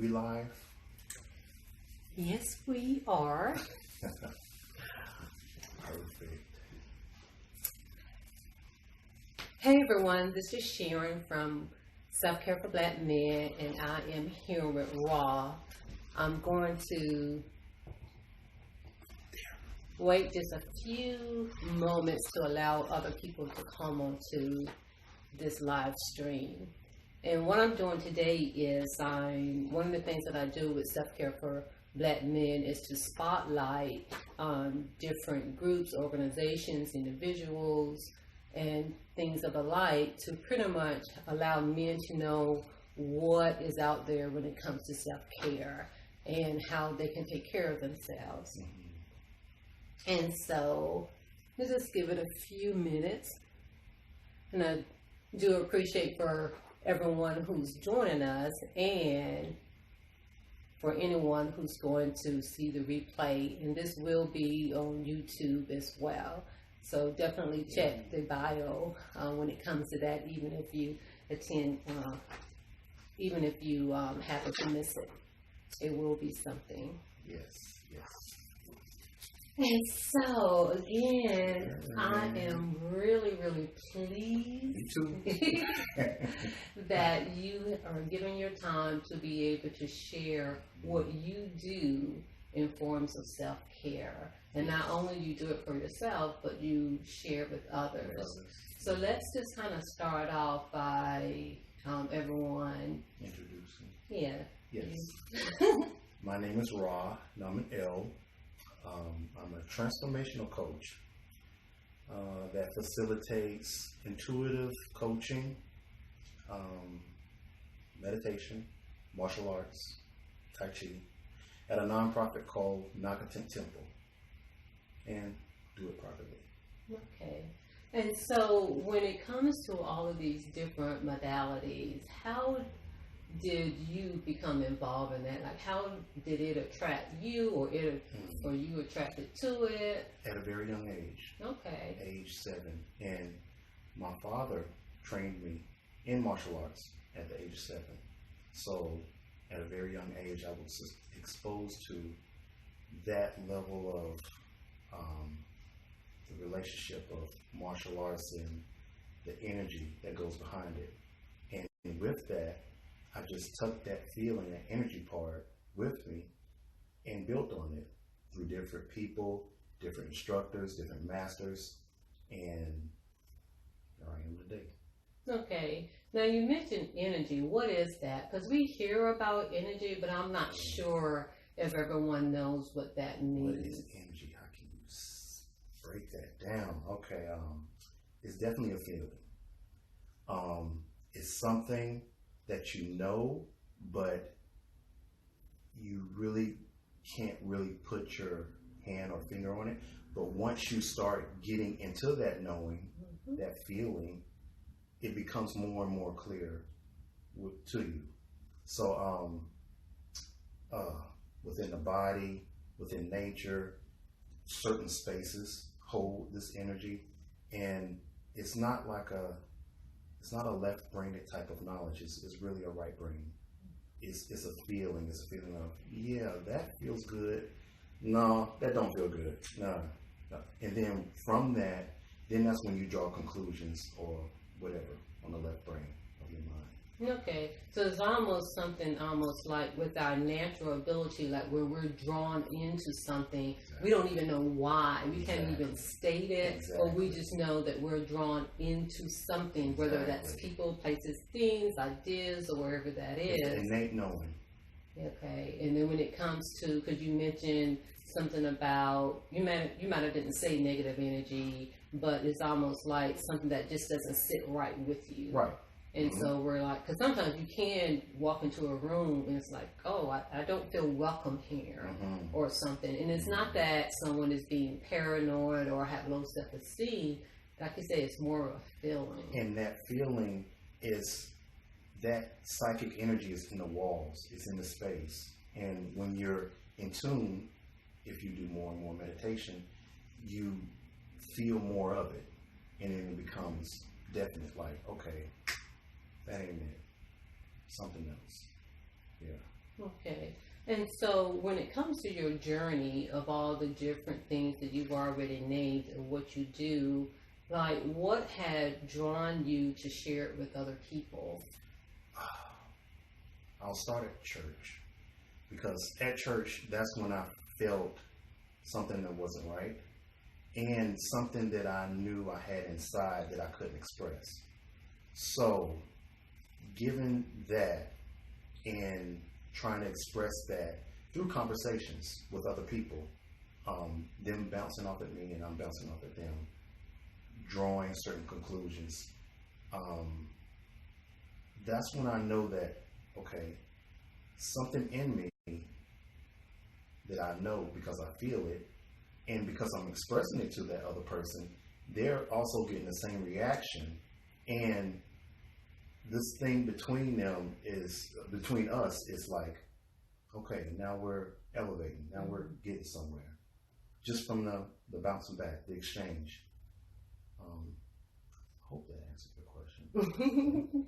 We live? Yes, we are. Perfect. Hey everyone, this is Sharon from Self-Care for Black Men, and I am here with Raw. I'm going to wait just a few moments to allow other people to come onto this live stream. And what I'm doing today is one of the things that I do with Self-Care for Black Men is to spotlight different groups, organizations, individuals, and things of the like to pretty much allow men to know what is out there when it comes to self-care and how they can take care of themselves. Mm-hmm. And so let's just give it a few minutes. And I do appreciate for everyone who's joining us and for anyone who's going to see the replay. And this will be on YouTube as well. So definitely check the bio when it comes to that, even if you attend, even if you happen to miss it. It will be something. Yes. And so, again, I am really, really pleased that you are giving your time to be able to share what you do in forms of self-care. And not only you do it for yourself, but you share it with others. So let's just kind of start off by everyone introducing. Yeah. Yes. My name is Ra, and I'm an L. I'm a transformational coach that facilitates intuitive coaching, meditation, martial arts, Tai Chi, at a nonprofit called Nagatent Temple, and do it privately. Okay. And so when it comes to all of these different modalities, how did you become involved in that? Like, how did it attract you, or you attracted to it? At a very young age. Okay. Age 7. And my father trained me in martial arts at the age of 7. So at a very young age, I was exposed to that level of the relationship of martial arts and the energy that goes behind it. And with that, I just took that feeling, that energy part with me and built on it through different people, different instructors, different masters, and here I am today. Okay. Now you mentioned energy. What is that? Because we hear about energy, but I'm not sure if everyone knows what that means. What is energy? How can you break that down? Okay. It's definitely a feeling. It's something that you know, but you really can't really put your hand or finger on it. But once you start getting into that knowing, that feeling, it becomes more and more clear to you. So within the body, within nature, certain spaces hold this energy, and it's not a left-brained type of knowledge. It's really a right brain. It's a feeling. It's a feeling of, yeah, that feels good. No, that don't feel good. No. And then from that, that's when you draw conclusions or whatever on the left brain of your mind. Okay, so it's almost something like with our natural ability, like when we're drawn into something, we don't even know why. We can't even state it, but we just know that we're drawn into something, whether that's people, places, things, ideas, or wherever that is. It's innate knowing. Okay, and then when it comes to, because you mentioned something about, you might have didn't say negative energy, but it's almost like something that just doesn't sit right with you. Right. And so we're like, because sometimes you can walk into a room and it's like, oh, I don't feel welcome here or something. And it's not that someone is being paranoid or have low self-esteem. Like you say, it's more of a feeling. And that feeling is that psychic energy is in the walls, it's in the space. And when you're in tune, if you do more and more meditation, you feel more of it. And then it becomes definite, like, okay, that ain't it. Something else. Yeah. Okay. And so when it comes to your journey of all the different things that you've already named and what you do, like what had drawn you to share it with other people? I'll start at church, because at church, that's when I felt something that wasn't right, and something that I knew I had inside that I couldn't express. So, given that and trying to express that through conversations with other people, them bouncing off at me and I'm bouncing off at them, drawing certain conclusions, that's when I know that, okay, something in me that I know because I feel it, and because I'm expressing it to that other person, they're also getting the same reaction. And this thing between us is like, okay, now we're elevating, now we're getting somewhere. Just from the bouncing back, the exchange. I hope that answered your question.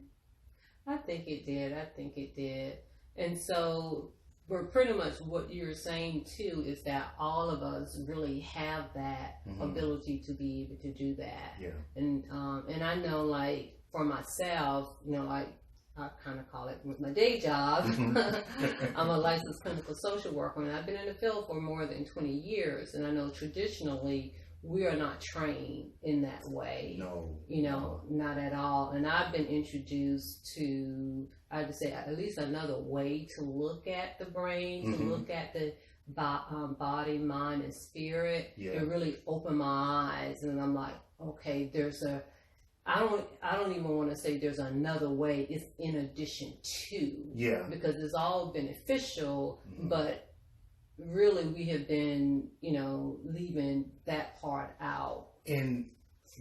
I think it did. I think it did. And so, we're pretty much what you're saying too is that all of us really have that ability to be able to do that. Yeah. And I know, like for myself, you know, like I kind of call it with my day job. I'm a licensed clinical social worker, and I've been in the field for more than 20 years. And I know traditionally we are not trained in that way. No. You know, not at all. And I've been introduced to, I would say, at least another way to look at the brain, to look at the body, mind, and spirit. Yeah. It really opened my eyes, and I'm like, okay, I don't even want to say there's another way. It's in addition to. Yeah. Because it's all beneficial, but really we have been, you know, leaving that part out. And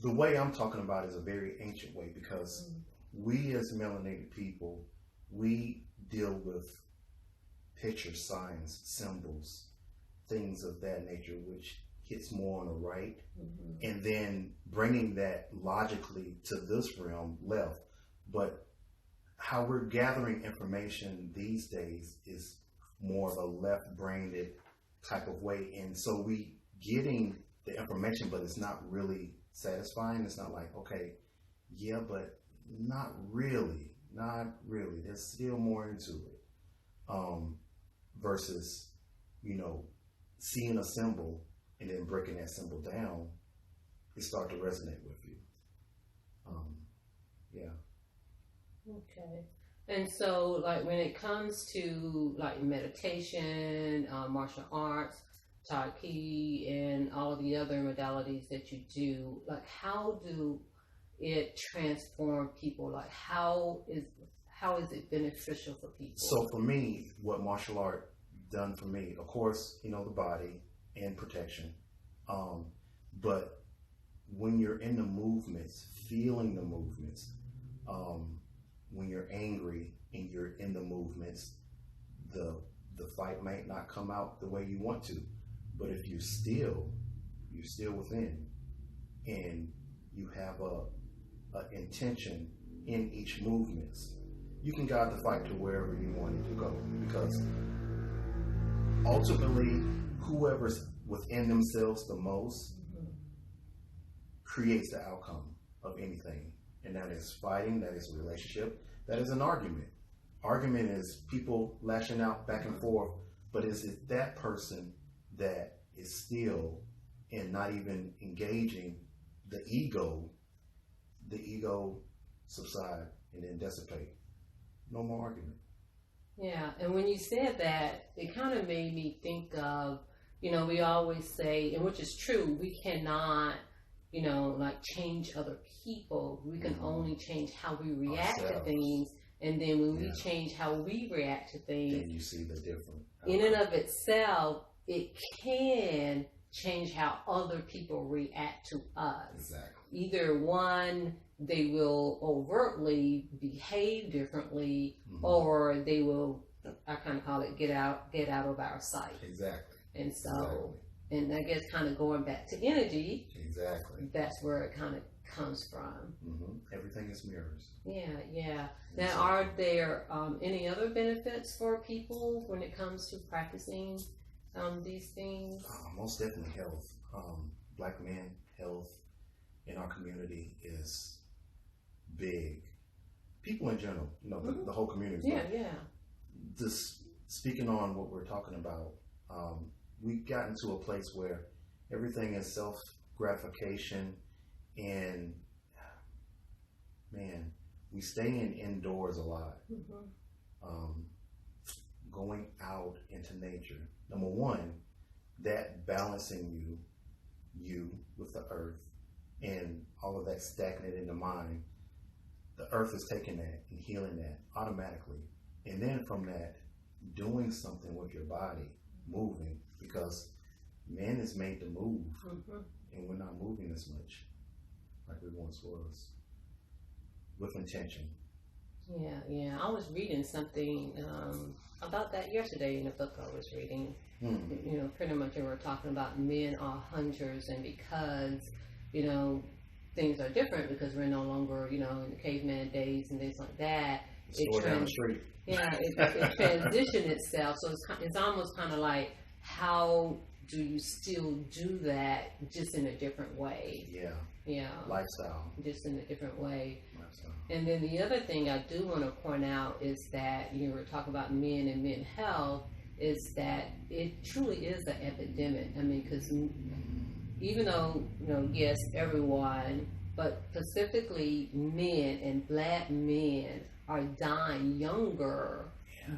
the way I'm talking about is a very ancient way, because we as melanated people, we deal with pictures, signs, symbols, things of that nature, which hits more on the right. And then bringing that logically to this realm left. But how we're gathering information these days is more of a left-brained type of way. And so we getting the information, but it's not really satisfying. It's not like, okay, yeah, but not really. There's still more into it. Versus, you know, seeing a symbol and then breaking that symbol down, it start to resonate with you. Yeah. Okay. And so, like, when it comes to, like, meditation, martial arts, Tai Chi, and all of the other modalities that you do, like, how do it transform people? Like, how is it beneficial for people? So for me, what martial art done for me, of course, you know, the body and protection. But when you're in the movements, feeling the movements, when you're angry and you're in the movements, the fight might not come out the way you want to. But if you're still within, and you have a intention in each movement, you can guide the fight to wherever you want it to go. Because ultimately, whoever's within themselves the most creates the outcome of anything. And that is fighting, that is a relationship, that is an argument. Argument is people lashing out back and forth, but is it that person that is still and not even engaging the ego subside and then dissipate. No more argument. Yeah, and when you said that, it kind of made me think of, you know, we always say, and which is true, we cannot, you know, like change other people. We can only change how we react to things. And then when we change how we react to things, then you see the difference. In and of itself, it can change how other people react to us. Exactly. Either one, they will overtly behave differently, or they will, I kind of call it, get out of our sight. Exactly. And so, and I guess kind of going back to energy. Exactly. That's where it kind of comes from. Everything is mirrors. Yeah. Now, are there any other benefits for people when it comes to practicing these things? Most definitely health. Black men, health in our community is big. People in general, the whole community. Yeah. Just speaking on what we're talking about, we've gotten to a place where everything is self-gratification, and man, we stay indoors a lot. Going out into nature. Number one, that balancing you with the earth, and all of that stagnant in the mind, the earth is taking that and healing that automatically. And then from that, doing something with your body, moving, because man is made to move, and we're not moving as much like we once was, with intention. Yeah. I was reading something about that yesterday in a book I was reading. Pretty much they were talking about men are hunters, and because, things are different because we're no longer, in the caveman days and things like that. Store down the street. Yeah, it transitioned itself. So it's almost kind of like, how do you still do that just in a different way? Yeah. Lifestyle. Just in a different way. Lifestyle. And then the other thing I do want to point out is that, we're talking about men and men's health, is that it truly is an epidemic. I mean, because even though, yes, everyone, but specifically men and black men are dying younger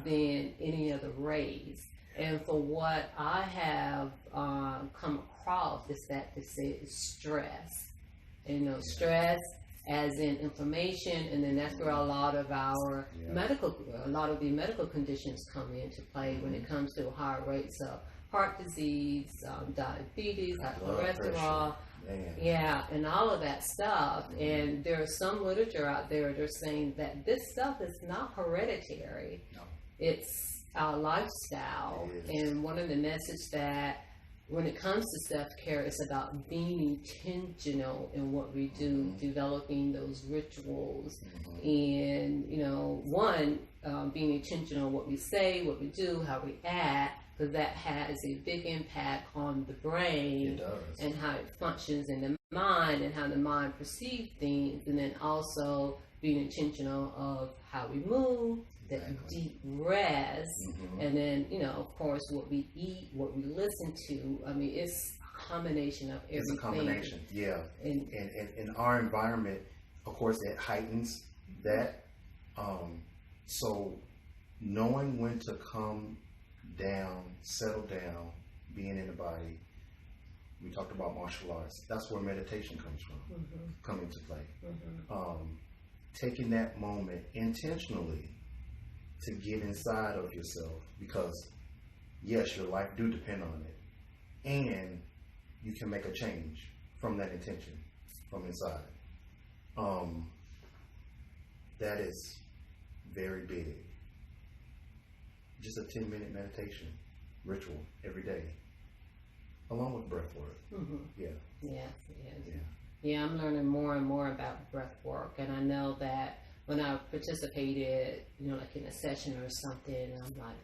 than any other race. And for what I have come across is that they say it's stress. Stress as in inflammation, and then that's where a lot of our the medical conditions come into play when it comes to high rates of heart disease, diabetes, high cholesterol, and all of that stuff. And there's some literature out there that are saying that this stuff is not hereditary. It's our lifestyle. And one of the messages that when it comes to self-care, it's about being intentional in what we do, developing those rituals, and, being intentional in what we say, what we do, how we act, because that has a big impact on the brain and how it functions in the mind and how the mind perceives things, and then also being intentional of how we move, that deep rest, and then, of course, what we eat, what we listen to. I mean, it's a combination of everything. It's a combination, And in our environment, of course, it heightens that. So knowing when to come down, settle down, being in the body. We talked about martial arts. That's where meditation comes from, come into play. Taking that moment intentionally to get inside of yourself, because yes, your life do depend on it, and you can make a change from that intention from inside. That is very big. Just a 10-minute meditation ritual every day, along with breath work. Yeah, I'm learning more and more about breath work, and I know that when I participated, like in a session or something, I'm like,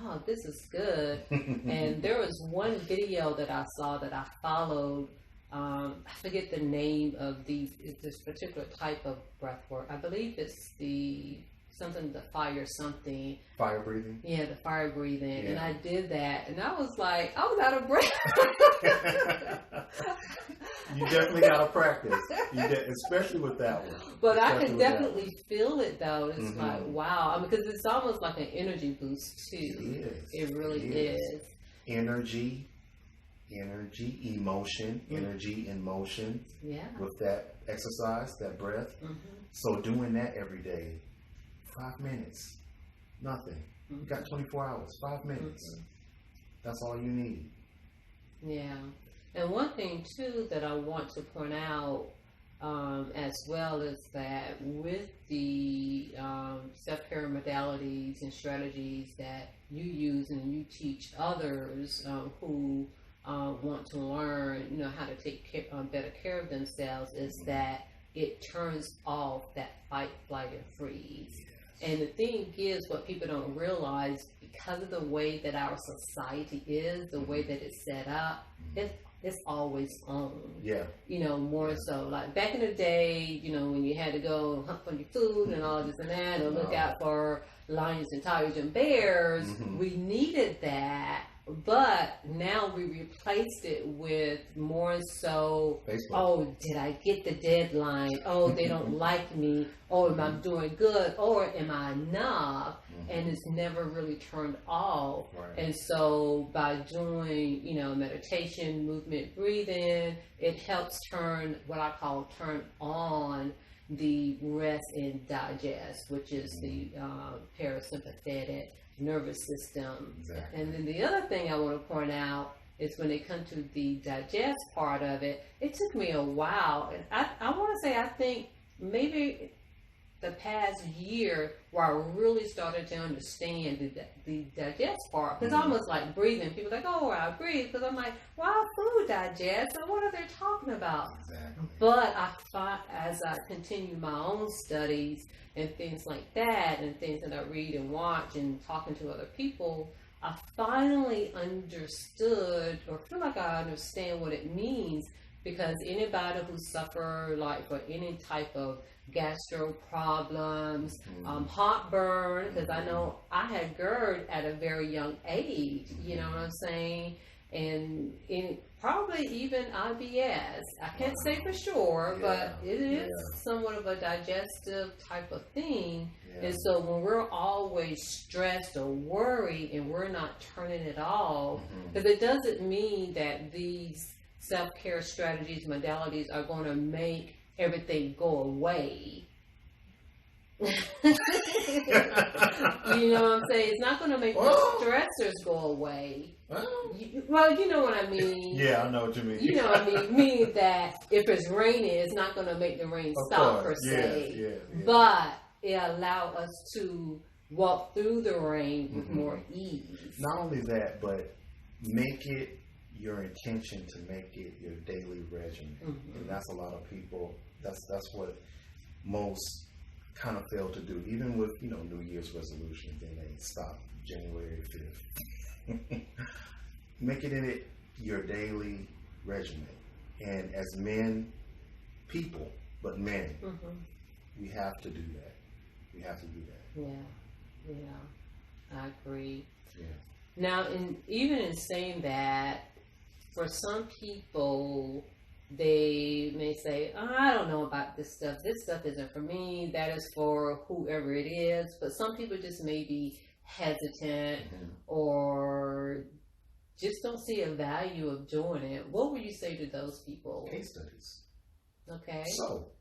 oh, this is good. And there was one video that I saw that I followed. I forget the name of this particular type of breath work. I believe it's the fire something. Fire breathing? Yeah, the fire breathing. Yeah. And I did that, and I was out of breath. You definitely got to practice, especially with that one. But I can definitely feel it, though. It's like, wow. Because it's almost like an energy boost, too. It is. It really is. Energy, emotion, energy in motion. Yeah. With that exercise, that breath. So doing that every day, 5 minutes, nothing. You got 24 hours, 5 minutes. That's all you need. Yeah. And one thing, too, that I want to point out as well is that with the self-care modalities and strategies that you use and you teach others who want to learn, how to take better care of themselves, is that it turns off that fight, flight, and freeze. And the thing is, what people don't realize, because of the way that our society is, the way that it's set up, it's always on. Yeah. You know, more so. Like back in the day, you know, when you had to go hunt for your food and all this and that, or look out for lions and tigers and bears, we needed that. But now we replaced it with more so, Facebook. oh, did I get the deadline? Oh, they don't like me. Oh, am I doing good? Or am I enough? And it's never really turned off. Right. And so by doing, you know, meditation, movement, breathing, it helps turn on the rest and digest, which is the parasympathetic nervous system. Exactly. And then the other thing I want to point out is when it comes to the digest part of it, it took me a while. And I want to say, I think maybe the past year where I really started to understand the digest part. Because almost like breathing. People are like, oh, I breathe. Because I'm like, well, food digests. So what are they talking about? Exactly. But I thought as I continue my own studies and things like that, and things that I read and watch and talking to other people, I finally understood, or feel like I understand what it means, because anybody who suffer like for any type of gastro problems, heartburn, because I know I had GERD at a very young age, you know what I'm saying? And probably even IBS. I can't say for sure, but it is somewhat of a digestive type of thing. And so when we're always stressed or worried and we're not turning it off, because it doesn't mean that these self-care strategies, modalities are going to make everything go away. You know what I'm saying? It's not going to make the stressors go away. Well, you know what I mean. Yeah, I know what you mean. You know what I mean. Meaning that if it's raining, it's not going to make the rain stop per se. Yeah. But it allows us to walk through the rain with more ease. Not only that, but make it your intention to make it your daily regimen. And that's a lot of people, that's what most kind of fail to do. Even with, you know, New Year's resolutions, and they stop January 5th. Make it your daily regimen. And as men, men, we have to do that. We have to do that. Yeah, I agree. Yeah. Now, even in saying that, for some people, they may say, oh, I don't know about this stuff. This stuff isn't for me. That is for whoever it is. But some people just may be hesitant or just don't see a value of doing it. What would you say to those people? Case studies. Okay. So,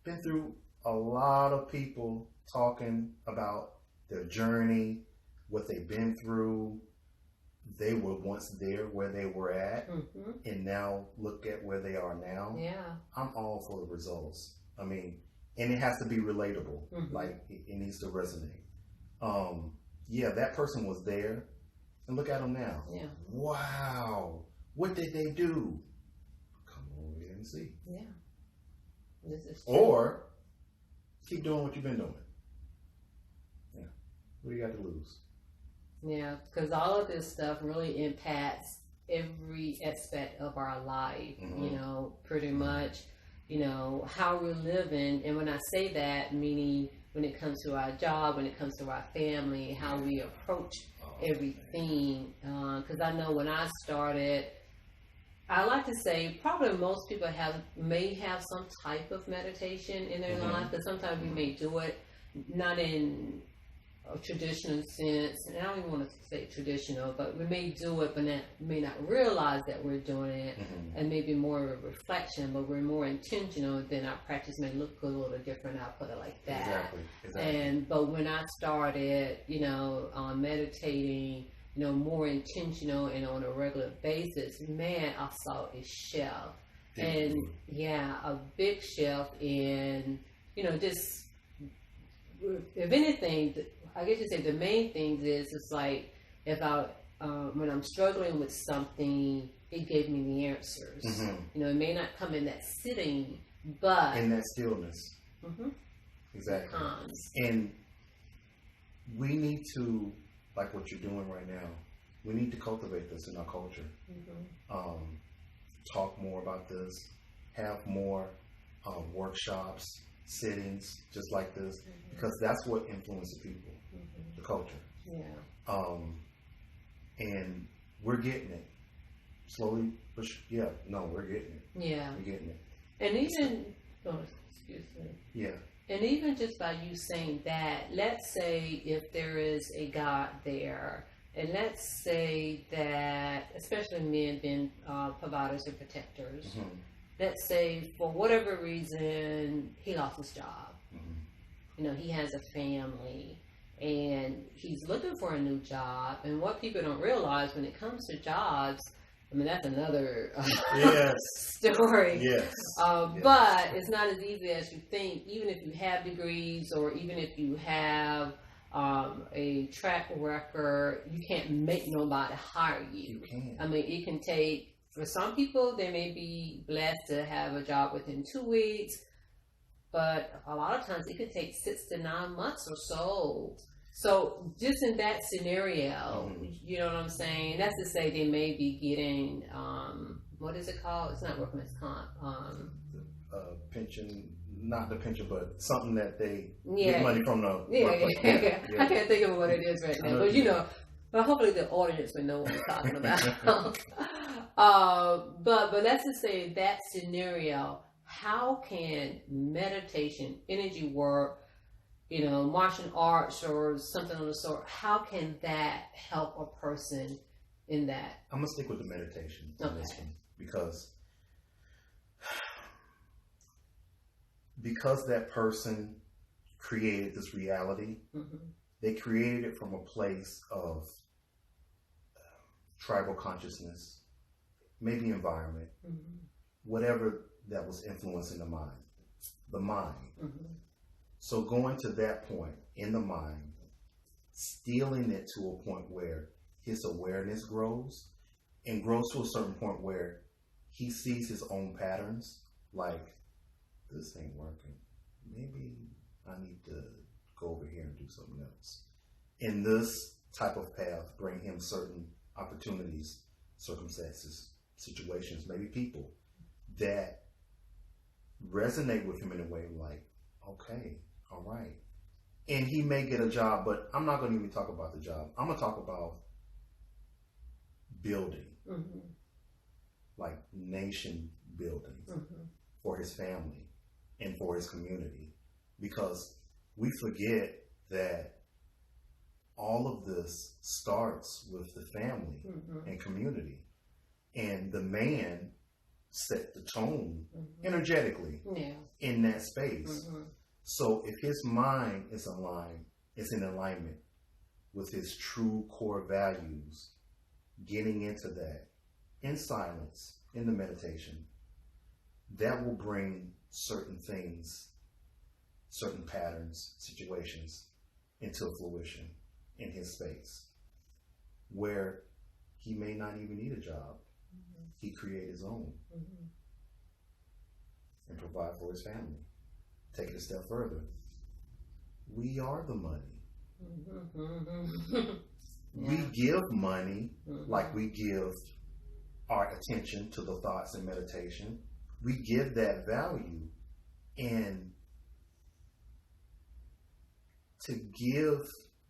been through a lot of people talking about their journey, what they've been through. They were once there where they were at, and now look at where they are now. Yeah. I'm all for the results. I mean, and it has to be relatable. Like, it needs to resonate. Yeah, that person was there, and look at them now. Yeah. Wow. What did they do? Come over here and see. Yeah. This is true. Or keep doing what you've been doing. Yeah. What do you got to lose? Yeah, because all of this stuff really impacts every aspect of our life, you know, pretty much, you know, how we're living. And when I say that, meaning when it comes to our job, when it comes to our family, how we approach everything. Because I know when I started, I like to say probably most people may have some type of meditation in their life, but sometimes we may do it not in a traditional sense, and I don't even want to say traditional, but we may do it, but may not realize that we're doing it, and maybe more of a reflection, but we're more intentional, then our practice may look a little different. I'll put it like that. Exactly. But when I started, you know, meditating, you know, more intentional and on a regular basis, man, I saw a shift. And yeah, a big shift in, you know, just, if anything, I guess you say the main thing is, it's like, if when I'm struggling with something, it gave me the answers. You know, it may not come in that sitting, But in that stillness. mm-hmm. Exactly. Times. And we need to, like what you're doing right now, we need to cultivate this in our culture. Talk more about this, have more workshops, sittings, just like this, because that's what influences people, the culture. Yeah. And we're getting it. Slowly, but we're getting it. Yeah. We're getting it. And even, excuse me. Yeah. And even just by you saying that, let's say if there is a God there, and let's say that, especially men being providers and protectors, let's say for whatever reason he lost his job. You know, he has a family and he's looking for a new job. And what people don't realize when it comes to jobs, I mean, that's another story. Yes. But it's not as easy as you think, even if you have degrees or even if you have a track record, you can't make nobody hire you. You can. I mean, it can take, for some people, they may be blessed to have a job within 2 weeks, but a lot of times it could take 6 to 9 months or so. So just in that scenario, you know what I'm saying? That's to say they may be getting, what is it called? It's not workman's comp. Pension, not the pension, but something that they get money from the workplace. Yeah. I can't think of what it is right now. But you know, but hopefully the audience will know what we're talking about. But let's just say that scenario, how can meditation, energy work, you know, martial arts or something of the sort, how can that help a person in that? I'm going to stick with the meditation on this one because that person created this reality, they created it from a place of tribal consciousness, maybe environment, whatever that was influencing the mind. So going to that point in the mind, stealing it to a point where his awareness grows and grows to a certain point where he sees his own patterns, like, this ain't working. Maybe I need to go over here and do something else. And this type of path bring him certain opportunities, circumstances, situations, maybe people that resonate with him in a way like, okay, all right. And he may get a job, but I'm not going to even talk about the job. I'm going to talk about building, like nation building for his family and for his community. Because we forget that all of this starts with the family and community. And the man set the tone energetically in that space. So if his mind is aligned, it's in alignment with his true core values, getting into that in silence, in the meditation, that will bring certain things, certain patterns, situations into fruition in his space where he may not even need a job. He create his own and provide for his family. Take it a step further. We are the money. We give money like we give our attention to the thoughts and meditation. We give that value, and to give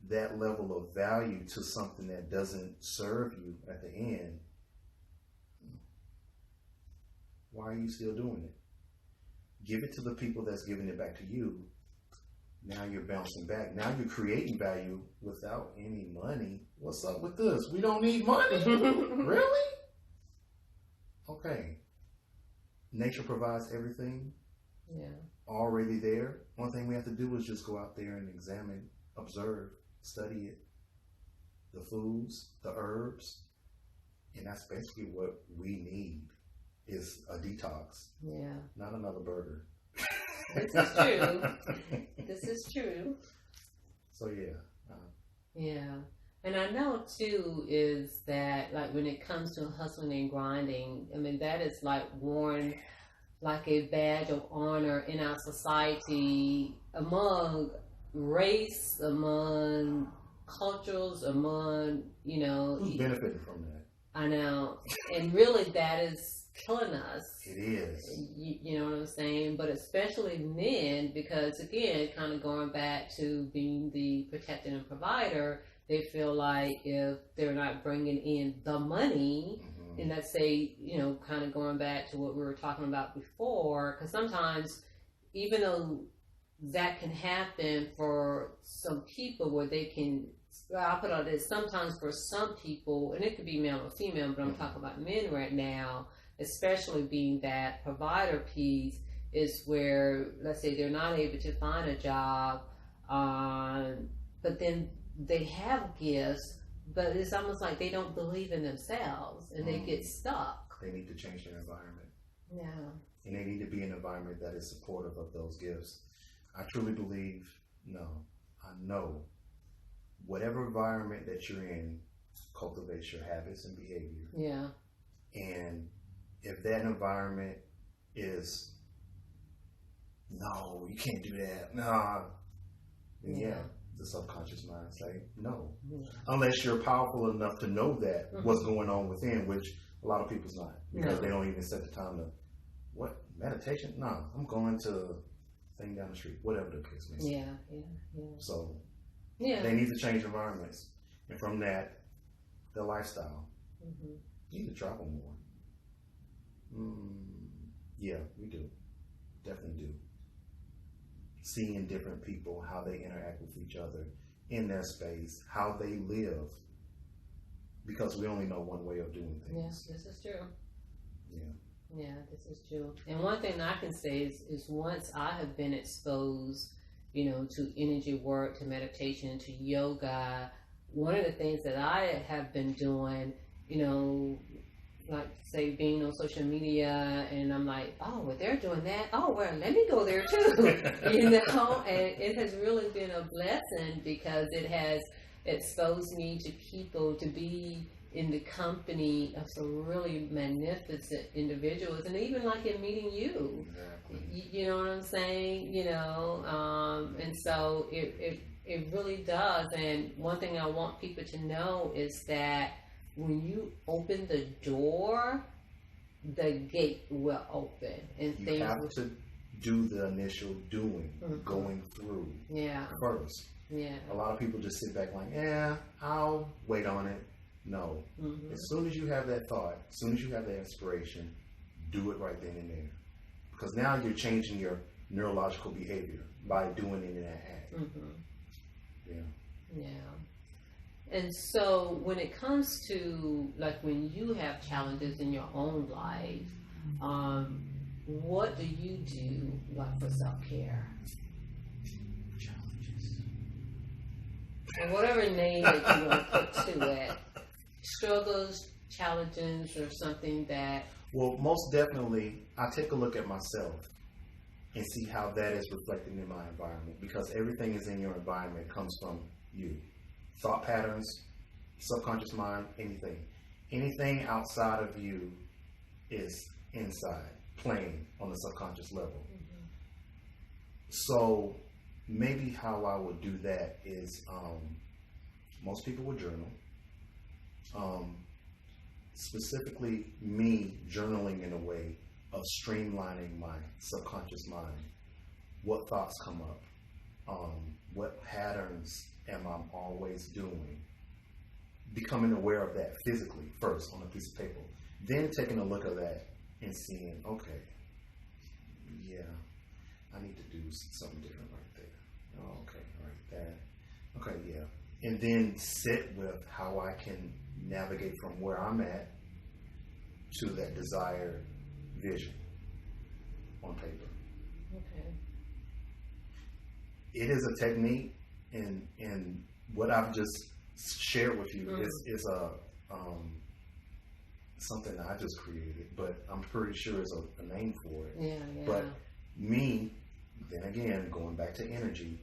that level of value to something that doesn't serve you at the end, why are you still doing it? Give it to the people that's giving it back to you. Now you're bouncing back. Now you're creating value without any money. What's up with this? We don't need money? Really? Okay. Nature provides everything. Yeah. Already there. One thing we have to do is just go out there and examine, observe, study it. The foods, the herbs. And that's basically what we need. Is a detox. Yeah. Not another burger. This is true. This is true. So yeah. Yeah. And I know too is that like when it comes to hustling and grinding, I mean that is like worn like a badge of honor in our society among race, among cultures, among, Who's benefiting from that? I know, and really that is killing us. It is. You know what I'm saying? But especially men, because again, kind of going back to being the protector and provider, they feel like if they're not bringing in the money, and let's say, kind of going back to what we were talking about before, because sometimes, even though that can happen for some people where they can, I'll put it like this, sometimes for some people, and it could be male or female, but I'm talking about men right now, especially being that provider piece, is where, let's say, they're not able to find a job, but then they have gifts, but it's almost like they don't believe in themselves and they get stuck. They need to change their environment. Yeah. And they need to be in an environment that is supportive of those gifts. I truly believe, I know, whatever environment that you're in cultivates your habits and behavior. Yeah. And if that environment is, no, you can't do that, nah, then yeah, the subconscious mind say no. Unless you're powerful enough to know that what's going on within, which a lot of people's not, because they don't even set the time to, what, meditation? No, I'm going to thing down the street, whatever the case may be. Yeah. So they need to change environments, and from that, their lifestyle. You need to travel more. Yeah, we do, definitely do. Seeing different people, how they interact with each other in their space, how they live, because we only know one way of doing things. Yes, this is true. Yeah, this is true. And one thing I can say is once I have been exposed, to energy work, to meditation, to yoga, one of the things that I have been doing, like say being on social media, and I'm like, oh, well, they're doing that. Oh, well, let me go there too. And it has really been a blessing because it has exposed me to people, to be in the company of some really magnificent individuals, and even like in meeting you. exactly. You know what I'm saying? And so it really does. And one thing I want people to know is that when you open the door, the gate will open, and You have to do the initial doing, going through first. Yeah. A lot of people just sit back like, I'll wait on it. No. As soon as you have that thought, as soon as you have that inspiration, do it right then and there. Because now you're changing your neurological behavior by doing it in that act. Yeah. And so when it comes to, like, when you have challenges in your own life, what do you do, like, for self-care? Challenges. And whatever name that you want to put to it. Struggles, challenges, or something that... Well, most definitely, I take a look at myself and see how that is reflected in my environment, because everything is in your environment comes from you. Thought patterns, subconscious mind, anything. Anything outside of you is inside, playing on the subconscious level. So maybe how I would do that is, most people would journal. Specifically me journaling in a way of streamlining my subconscious mind. What thoughts come up? What patterns am I always doing? Becoming aware of that physically first on a piece of paper. Then taking a look at that and seeing, okay, I need to do something different right there. Oh, okay, right there. Okay, yeah. And then sit with how I can navigate from where I'm at to that desired vision on paper. Okay. It is a technique, and what I've just shared with you is a something that I just created, but I'm pretty sure there's a name for it. Yeah. But me, then again, going back to energy,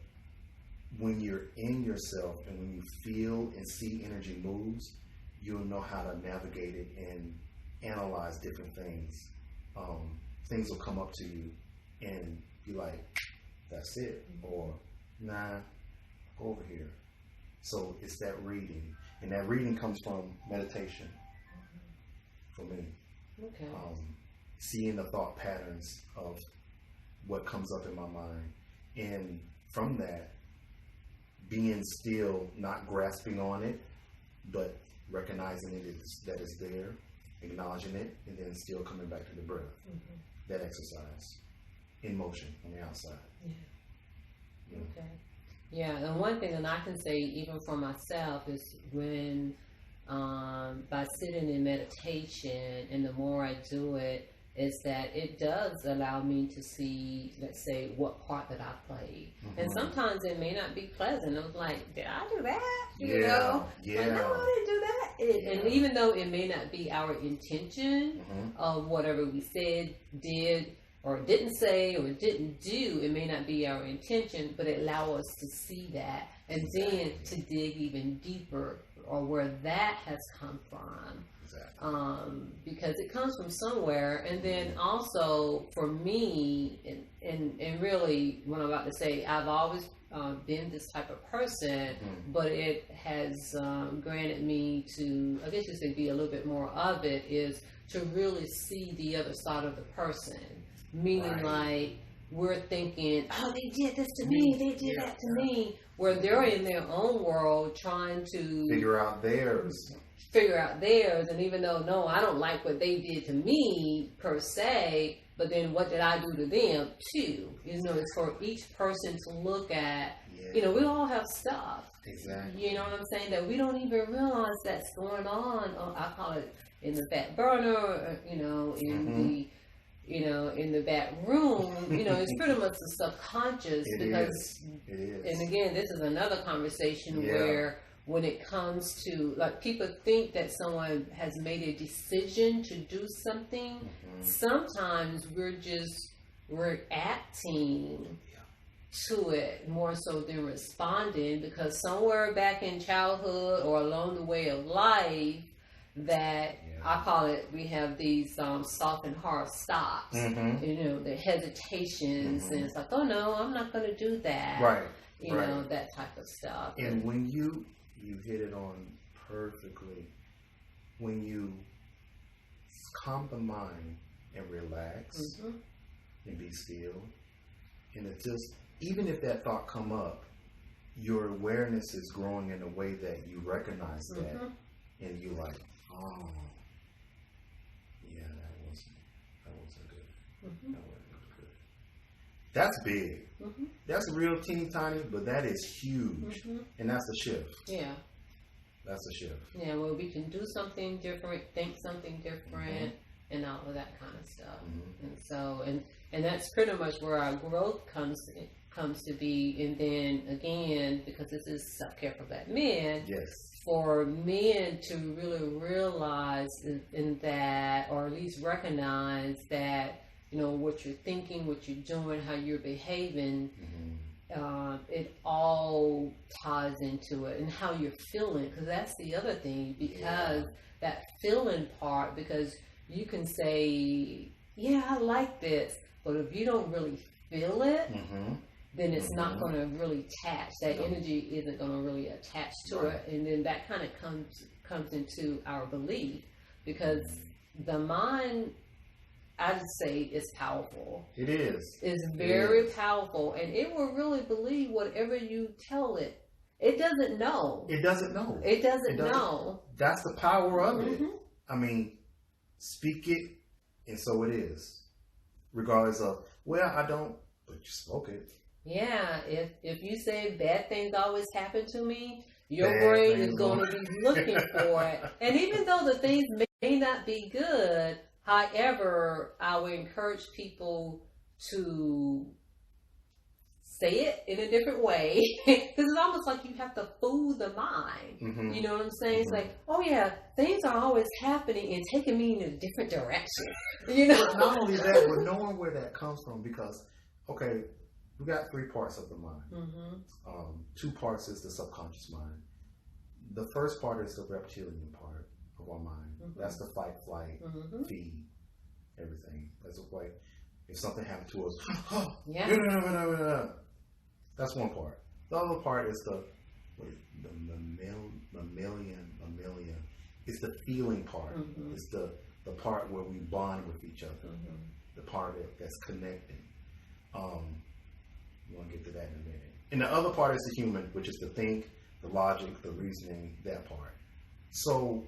when you're in yourself and when you feel and see energy moves, you'll know how to navigate it and analyze different things things will come up to you and be like, that's it, or nah, go over here. So it's that reading, and that reading comes from meditation for me. Okay. Seeing the thought patterns of what comes up in my mind, and from that, being still, not grasping on it, but recognizing that it's there, acknowledging it, and then still coming back to the breath. That exercise in motion on the outside. Yeah. Okay. Yeah, and one thing that I can say, even for myself, is when by sitting in meditation, and the more I do it, is that it does allow me to see, let's say, what part that I played. And sometimes it may not be pleasant. I was like, did I do that? You know? Yeah. Like, no, I didn't do that. And even though it may not be our intention of whatever we said, did, or didn't say, or didn't do, it may not be our intention, but it allows us to see that, and then to dig even deeper, or where that has come from. Because it comes from somewhere. And then also for me, and really what I'm about to say, I've always been this type of person, but it has granted me to, I guess you say, be a little bit more of it, is to really see the other side of the person. Meaning like, we're thinking, oh, they did this to me, they did that to me, where they're in their own world trying to figure out theirs. And even though, no, I don't like what they did to me per se, but then what did I do to them too? You know, it's for each person to look at. You know, we all have stuff. Exactly. You know what I'm saying? That we don't even realize that's going on. I call it in the back burner, you know, in the back room. You know, it's pretty much the subconscious. It is. And again, this is another conversation where, when it comes to, like, people think that someone has made a decision to do something. Sometimes we're just reacting to it more so than responding, because somewhere back in childhood or along the way of life, that I call it, we have these soft and hard stops. You know, the hesitations, and it's like, oh no, I'm not going to do that. Right. You know, that type of stuff. And when you hit it on perfectly. When you calm the mind and relax and be still, and it just, even if that thought come up, your awareness is growing in a way that you recognize that, and you're like, oh, yeah, that wasn't good. That wasn't good. That's big. That's real teeny tiny, but that is huge. And that's a shift. Yeah. That's a shift. Yeah, well, we can do something different, think something different, and all of that kind of stuff. And so, and that's pretty much where our growth comes to be. And then again, because this is self-care for Black men, for men to really realize in that, or at least recognize that, you know, what you're thinking, what you're doing, how you're behaving, it all ties into it, and how you're feeling, because that's the other thing, because that feeling part, because you can say, yeah, I like this, but if you don't really feel it, then it's not going to really attach. That energy isn't going to really attach to it, and then that kind of comes into our belief, because the mind, I just say, it's powerful. It is. It's very powerful, and it will really believe whatever you tell it. It doesn't know. It doesn't know. It doesn't know. That's the power of it. I mean, speak it, and so it is. Regardless of, well, I don't, but you spoke it. Yeah, if you say bad things always happen to me, your brain is going to be looking for it. And even though the things may not be good, however, I would encourage people to say it in a different way, because it's almost like you have to fool the mind. You know what I'm saying? It's like, oh yeah, things are always happening and taking me in a different direction. You know? But not only that, but knowing where that comes from, because, okay, we got 3 parts of the mind. 2 parts is the subconscious mind. The first part is the reptilian part of our mind. That's the fight, flight, feed, everything. That's the way. If something happened to us, Yeah. that's one part. The other part is the mammalian. It's the feeling part. Mm-hmm. It's the part where we bond with each other. Mm-hmm. The part that's connecting. We'll get to that in a minute. And the other part is the human, which is the think, the logic, the reasoning, that part. So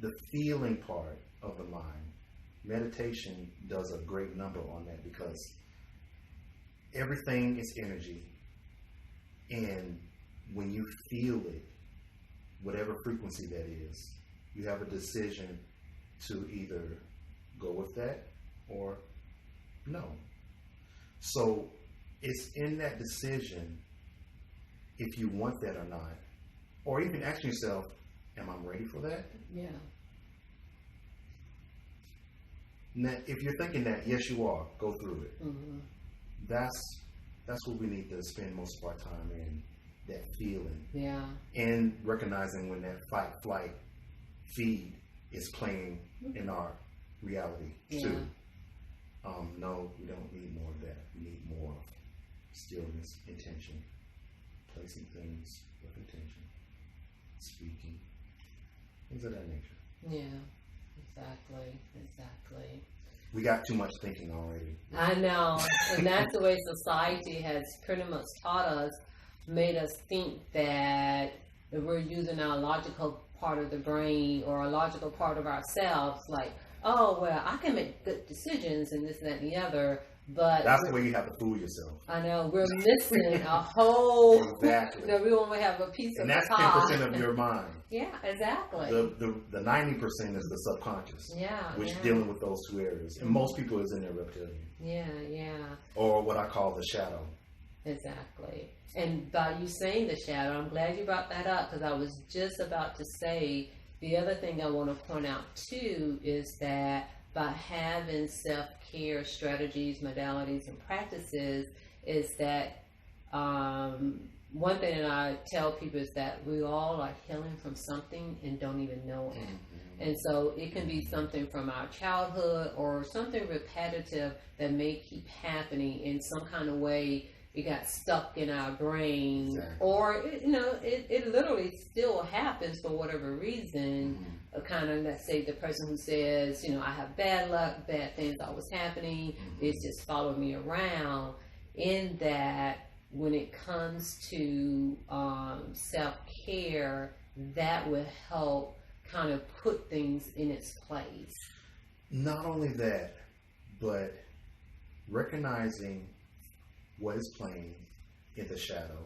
the feeling part of the mind, meditation does a great number on that, because everything is energy. And when you feel it, whatever frequency that is, you have a decision to either go with that or no. So it's in that decision if you want that or not. Or even ask yourself, am I ready for that? Yeah. Now, if you're thinking that, yes, you are. Go through it. Mm-hmm. That's what we need to spend most of our time in, that feeling. Yeah. And recognizing when that fight, flight, feed is playing in our reality too. No, we don't need more of that. We need more of stillness, intention, placing things with intention, speaking, things of that nature. Yeah, exactly. We got too much thinking already. I know, and that's the way society has pretty much taught us, made us think that if we're using our logical part of the brain or a logical part of ourselves, like, oh, well, I can make good decisions and this, that, and the other, but... That's the way you have to fool yourself. I know, we're missing a whole... Exactly. We only have a piece of the pie. And that's 10% of your mind. Yeah, exactly. The 90% is the subconscious. Yeah. Which dealing with those two areas. And most people is in their reptilian. Yeah. Or what I call the shadow. Exactly. And by you saying the shadow, I'm glad you brought that up, because I was just about to say the other thing I want to point out too is that by having self-care strategies, modalities, and practices, is that one thing that I tell people is that we all are healing from something and don't even know it. Mm-hmm. And so it can be something from our childhood or something repetitive that may keep happening in some kind of way. It got stuck in our brain, exactly. Or it literally still happens for whatever reason. Mm-hmm. Kind of, let's say the person who says, I have bad luck, bad things always happening, mm-hmm. It's just following me around. In that, when it comes to self-care, that will help kind of put things in its place. Not only that, but recognizing what is playing in the shadow,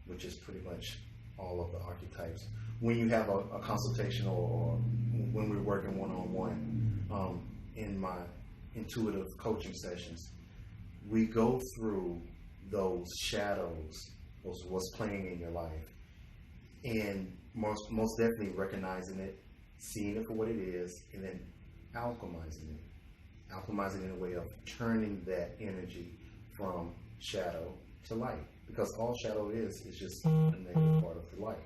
which is pretty much all of the archetypes. When you have a consultation or when we're working one-on-one, in my intuitive coaching sessions, we go through those shadows, what's playing in your life, and most definitely recognizing it, seeing it for what it is, and then alchemizing it in a way of turning that energy from shadow to light, because all shadow is just a negative part of the light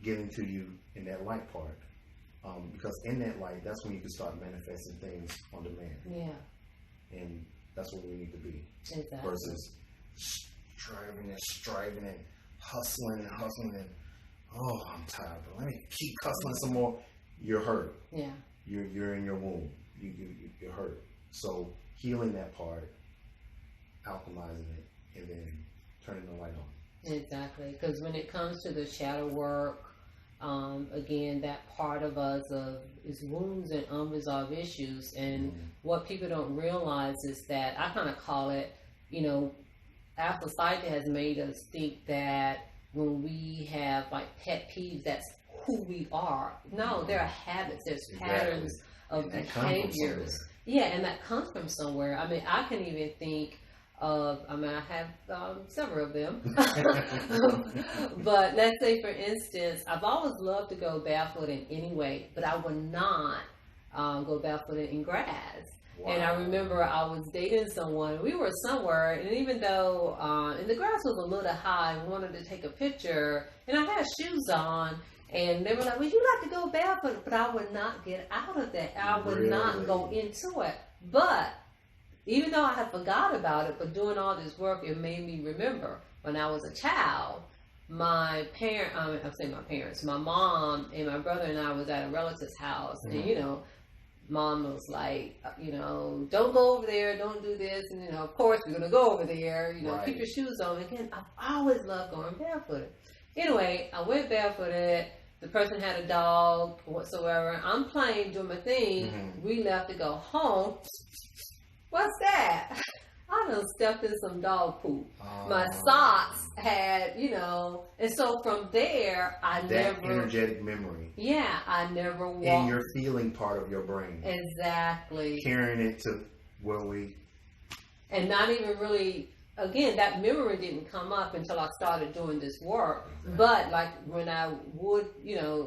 getting to you in that light part, because in that light, that's when you can start manifesting things on demand. Yeah. And that's what we need to be. Exactly. Versus striving and hustling and oh, I'm tired, but let me keep hustling some more. You're hurt. Yeah. You're in your womb. You're hurt. So healing that part, alchemizing it, and then turning the light on. Exactly, because when it comes to the shadow work, again, that part of us is wounds and unresolved issues, and what people don't realize is that I kind of call it, our society has made us think that when we have like pet peeves, that's who we are. No, there are habits, there's patterns of behaviors. Yeah, and that comes from somewhere. I mean, I can even think of, I have several of them. But let's say, for instance, I've always loved to go barefooted anyway, but I would not go barefooted in grass. Wow. And I remember I was dating someone, we were somewhere, and even though and the grass was a little high, I wanted to take a picture, and I had shoes on, and they were like, well, you like to go barefoot, but I would not get out of that. I would not go into it. But even though I had forgot about it, but doing all this work, it made me remember when I was a child. My parents, my mom and my brother and I was at a relative's house, and mom was like, don't go over there, don't do this, and of course we're gonna go over there, Right. keep your shoes on. Again, I've always loved going barefooted. Anyway, I went barefooted. The person had a dog whatsoever. I'm playing, doing my thing. Mm-hmm. We left to go home. What's that? I done stepped in some dog poop. My socks had, and so from there, that energetic memory. Yeah, I never walked. In your feeling part of your brain. Exactly. Carrying it to where we. And not even really, again, that memory didn't come up until I started doing this work. Exactly. But like when I would,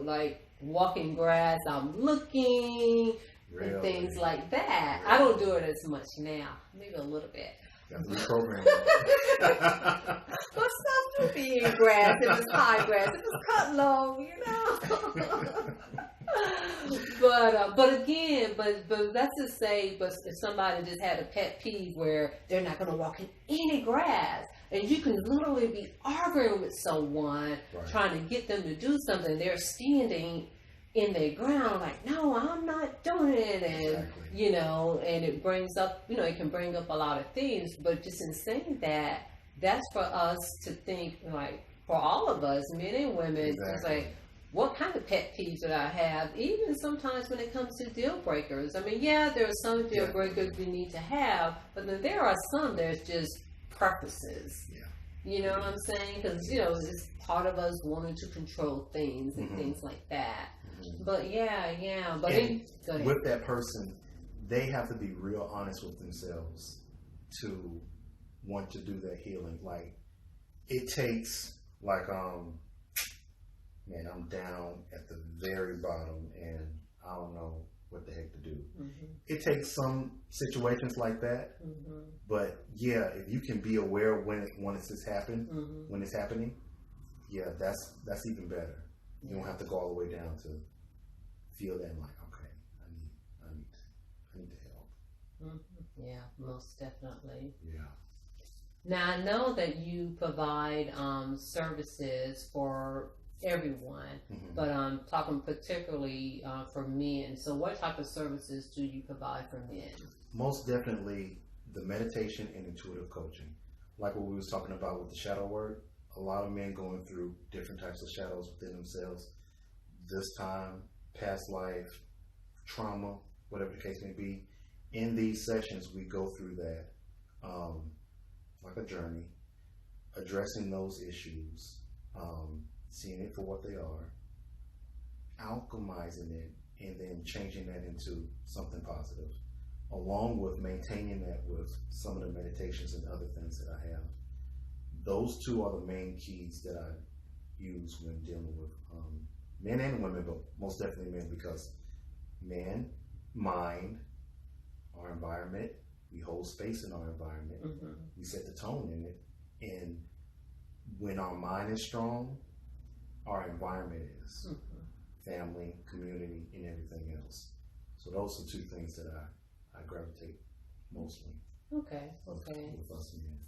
like walking grass, I'm looking. Really? And things like that. Really? I don't do it as much now. Maybe a little bit. Got to reprogram. Well, stuff to be in grass. If it's high grass, if it's cut low, but again, but that's to say, but if somebody just had a pet peeve where they're not going to walk in any grass, and you can literally be arguing with someone, right, trying to get them to do something, they're standing in their ground, like, no, I'm not doing it, and exactly, and it brings up, it can bring up a lot of things. But just in saying that, that's for us to think, like, for all of us, men and women, exactly, just like, what kind of pet peeves that I have? Even sometimes when it comes to deal breakers. I mean, yeah, there are some deal breakers we need to have, but then there are some there's just preferences. Yeah. You know what I'm saying? Because it's part of us wanting to control things and things like that. But yeah. But with that person, they have to be real honest with themselves to want to do that healing. Like, it takes, like, man, I'm down at the very bottom and I don't know what the heck to do. Mm-hmm. It takes some situations like that. Mm-hmm. But yeah, if you can be aware when it's happening, yeah, that's even better. You don't have to go all the way down to feel that like, okay, I need to help. Mm-hmm. Yeah, most definitely. Yeah. Now I know that you provide services for everyone, mm-hmm, but I'm talking particularly for men. So what type of services do you provide for men? Most definitely the meditation and intuitive coaching. Like what we was talking about with the shadow work, a lot of men going through different types of shadows within themselves. This time, past life, trauma, whatever the case may be. In these sessions, we go through that like a journey, addressing those issues, seeing it for what they are, alchemizing it, and then changing that into something positive, along with maintaining that with some of the meditations and other things that I have. Those two are the main keys that I use when dealing with men and women, but most definitely men, because men, mind, our environment, we hold space in our environment, mm-hmm, we set the tone in it, and when our mind is strong, our environment is, mm-hmm, family, community, and everything else. So those are two things that I gravitate mostly. Okay. With us men.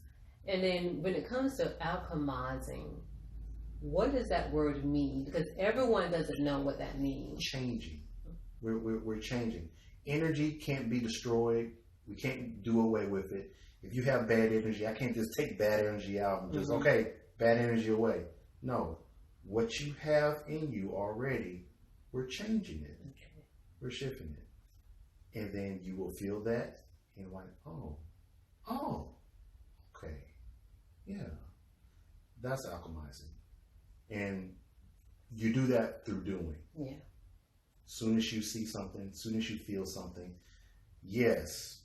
And then when it comes to alchemizing, what does that word mean? Because everyone doesn't know what that means. Changing. We're changing. Energy can't be destroyed. We can't do away with it. If you have bad energy, I can't just take bad energy out and just, mm-hmm, okay, bad energy away. No. What you have in you already, we're changing it. Okay. We're shifting it. And then you will feel that and you're like, oh, okay. Yeah. That's alchemizing. And you do that through doing. Yeah. Soon as you see something, soon as you feel something, yes,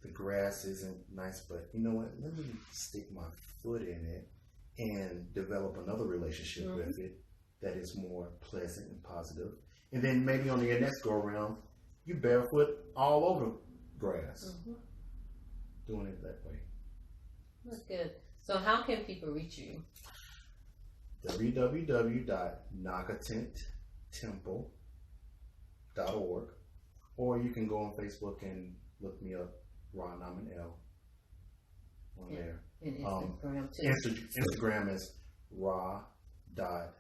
the grass isn't nice, but you know what? Let me stick my foot in it and develop another relationship, mm-hmm, with it that is more pleasant and positive. And then maybe on your next go around, you barefoot all over grass. Mm-hmm. Doing it that way. That's good. So how can people reach you? www.nagatentemple.org, or you can go on Facebook and look me up, Ra Naman L on there. And Instagram too. Instagram is Ra dot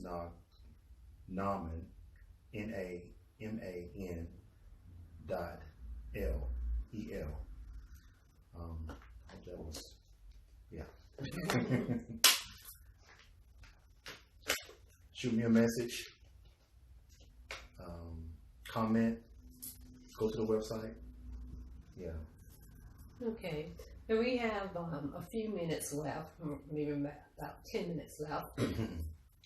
Naman NAMAN dot LEL. That was Shoot me a message. Comment. Go to the website. Yeah. Okay. And we have a few minutes left, maybe about 10 minutes left.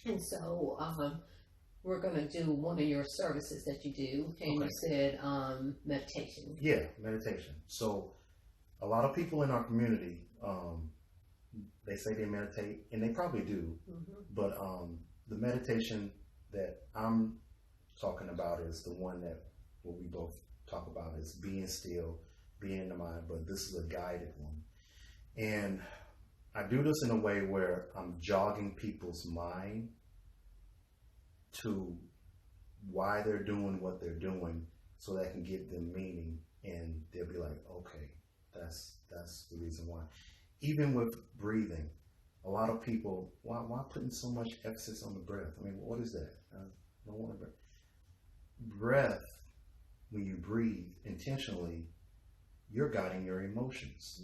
And so we're going to do one of your services that you do. And you said meditation. Yeah, meditation. So a lot of people in our community, they say they meditate, and they probably do. But the meditation that I'm talking about is the one that what we both talk about is being still, being in the mind, but this is a guided one. And I do this in a way where I'm jogging people's mind to why they're doing what they're doing so that I can give them meaning, and they'll be like, okay, that's the reason why. Even with breathing, a lot of people, why putting so much emphasis on the breath? I mean, what is that? I don't want to breathe. Breath, when you breathe intentionally, you're guiding your emotions.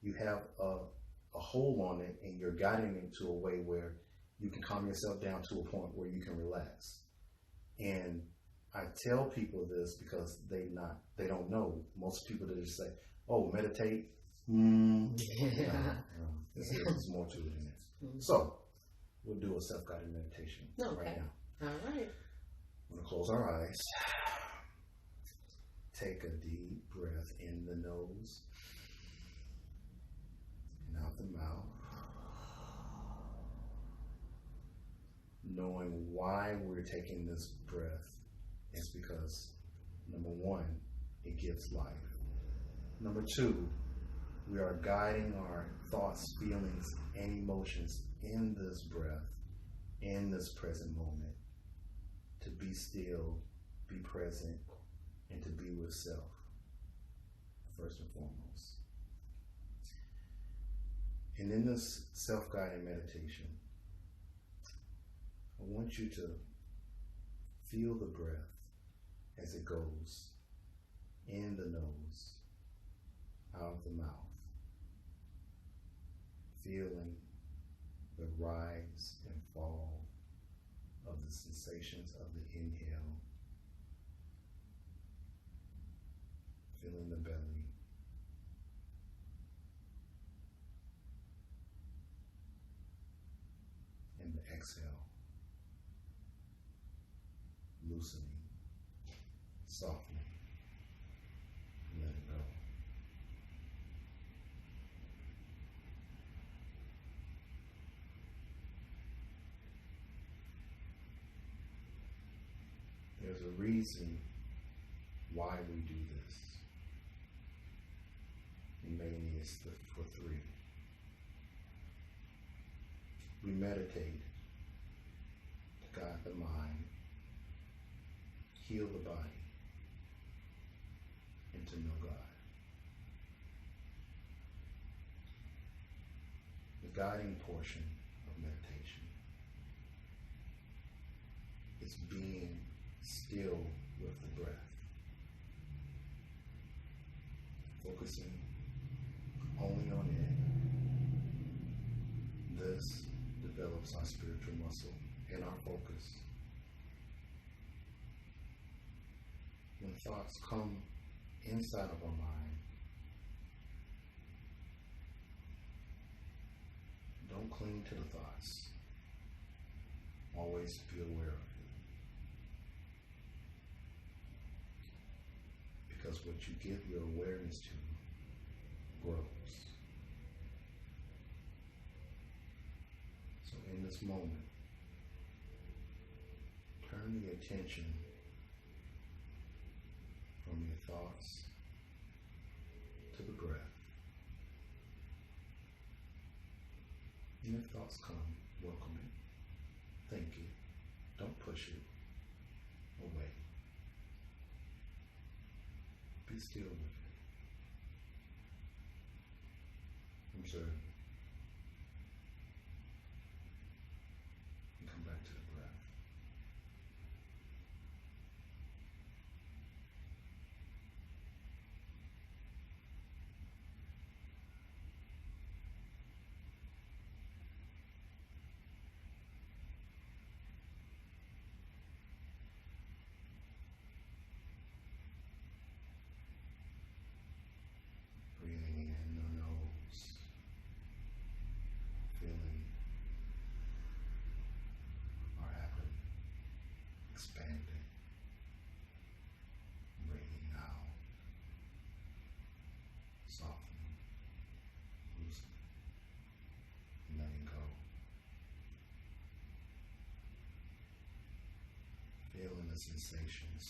You have a hold on it, and you're guiding it to a way where you can calm yourself down to a point where you can relax. And I tell people this because they don't know. Most people, they just say, oh, meditate. There's more to it than that. So we'll do a self-guided meditation right now. All right. I'm going to close our eyes. Take a deep breath in the nose and out the mouth. Knowing why we're taking this breath is because, number one, it gives life. Number two, we are guiding our thoughts, feelings, and emotions in this breath, in this present moment, to be still, be present, and to be with self, first and foremost. And in this self-guided meditation, I want you to feel the breath as it goes in the nose, out the mouth, feeling the rise and fall of the sensations of the inhale, feeling the belly, and the exhale, loosening, softening, letting go. There's a reason why we do this. And mainly it's for three. We meditate to guide the mind, heal the body, and to know God. The guiding portion of meditation is being still with the breath, focusing only on it. This develops our spiritual muscle and our focus. When thoughts come inside of our mind, don't cling to the thoughts. Always be aware of it. Because what you give your awareness to grows. So in this moment, turn the attention from your thoughts to the breath. And if thoughts come, welcome it. Thank you. Don't push it away. Be still with it. Observe it. And come back to the breath. Breathing in the nose, feeling our abdomen expanding, breathing out, softening, loosening, letting go. Feeling the sensations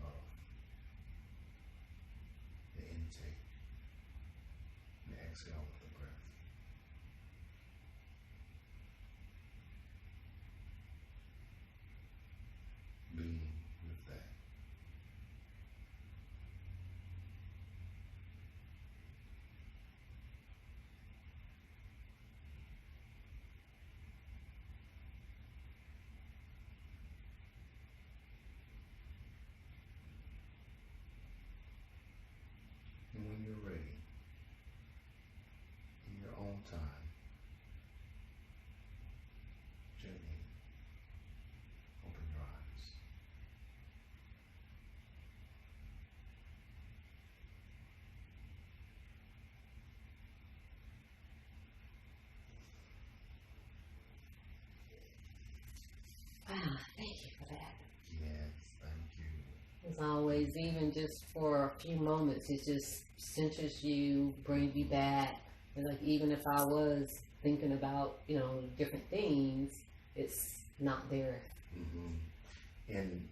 of the intake and the exhale of the breath. Being with that. And when you're ready, in your own time, gently open your eyes. Wow, thank you for that. Yes, thank you. As always, even just for a few moments, it just centers you, brings you back. And like even if I was thinking about, different things, it's not there. And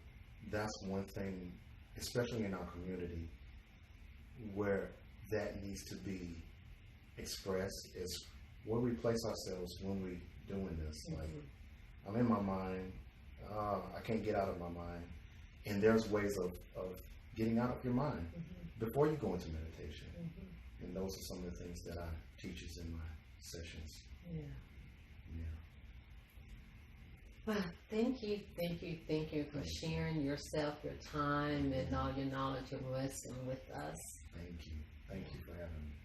that's one thing, especially in our community, where that needs to be expressed is where we place ourselves when we're doing this. Like, I'm in my mind, I can't get out of my mind. And there's ways of getting out of your mind before you go into meditation. And those are some of the things that I teach us in my sessions. Yeah. Yeah. Well, thank you for sharing yourself, your time, and all your knowledge and wisdom with us. Thank you. Thank you for having me.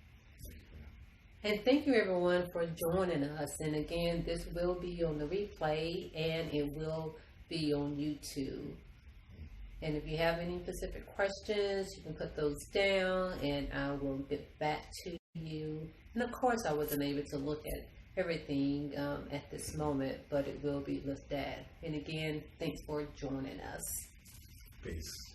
And thank you everyone for joining us. And again, this will be on the replay and it will be on YouTube. And if you have any specific questions, you can put those down and I will get back to you. And of course, I wasn't able to look at everything at this moment, but it will be looked at. And again, thanks for joining us. Peace.